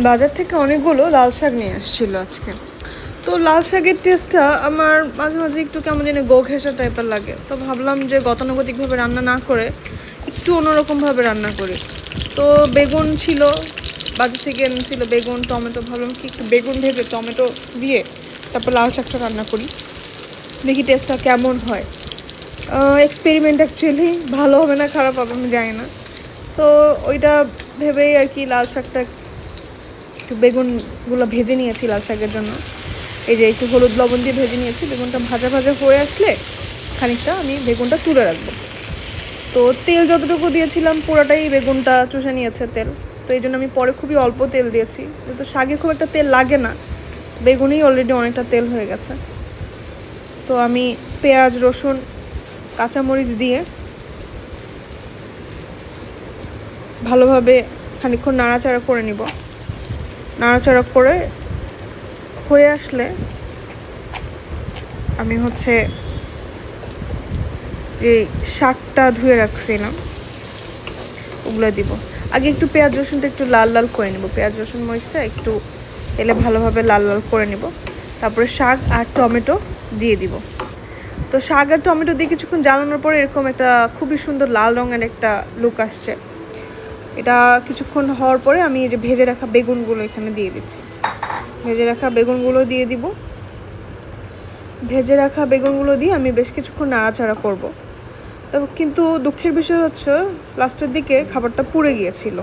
বাজার থেকে অনেকগুলো লাল শাক নিয়ে আসছিল আজকে। তো লাল শাকের টেস্টটা আমার মাঝে মাঝে একটু কেমন যেন গো ঘেঁষা টাইপের লাগে। তো ভাবলাম যে গতানুগতিকভাবে রান্না না করে একটু অন্যরকমভাবে রান্না করি। তো বেগুন ছিল, বাজার থেকে এনেছিল বেগুন, টমেটো। ভাবলাম কি একটু বেগুন ভেজে টমেটো দিয়ে তারপর লাল শাকটা রান্না করি, দেখি টেস্টটা কেমন হয়। এক্সপেরিমেন্ট অ্যাকচুয়ালি ভালো হবে না খারাপ হবে আমি জানি না। সো ওইটা ভেবেই আর কি লাল শাকটা একটু বেগুনগুলো ভেজে নিয়েছি লাল শাকের জন্য। এই যে একটু হলুদ লবণ দিয়ে ভেজে নিয়েছি। বেগুনটা ভাজা ভাজা হয়ে আসলে খানিকটা আমি বেগুনটা তুলে রাখবো। তো তেল যতটুকু দিয়েছিলাম পুরোটাই বেগুনটা চুষে নিয়েছে তেল। তো এই জন্য আমি পরে খুবই অল্প তেল দিয়েছি, যেহেতু শাকে খুব একটা তেল লাগে না, বেগুনেই অলরেডি অনেকটা তেল হয়ে গেছে। তো আমি পেঁয়াজ, রসুন, কাঁচামরিচ দিয়ে ভালোভাবে খানিকক্ষণ নাড়াচাড়া করে নিব। নাড়াচাড়া করে হয়ে আসলে আমি এই শাকটা ধুয়ে রাখছিলাম ওগুলো দিব। আগে একটু পেঁয়াজ রসুনটা একটু লাল লাল করে নেব, পেঁয়াজ রসুন মরিচটা একটু তেলে ভালোভাবে লাল লাল করে নেব। তারপরে শাক আর টমেটো দিয়ে দিব। তো শাক আর টমেটো দিয়ে কিছুক্ষণ জ্বালানোর পরে এরকম একটা খুবই সুন্দর লাল রঙের একটা লুক আসছে। এটা কিছুক্ষণ হওয়ার পরে আমি এই যে ভেজে রাখা বেগুনগুলো এখানে দিয়ে দিচ্ছি। ভেজে রাখা বেগুনগুলো দিয়ে দিব। ভেজে রাখা বেগুনগুলো দিয়ে আমি বেশ কিছুক্ষণ নাড়াচাড়া করব। তবে কিন্তু দুঃখের বিষয় হচ্ছে লাস্টের দিকে খাবারটা পুড়ে গিয়েছিল।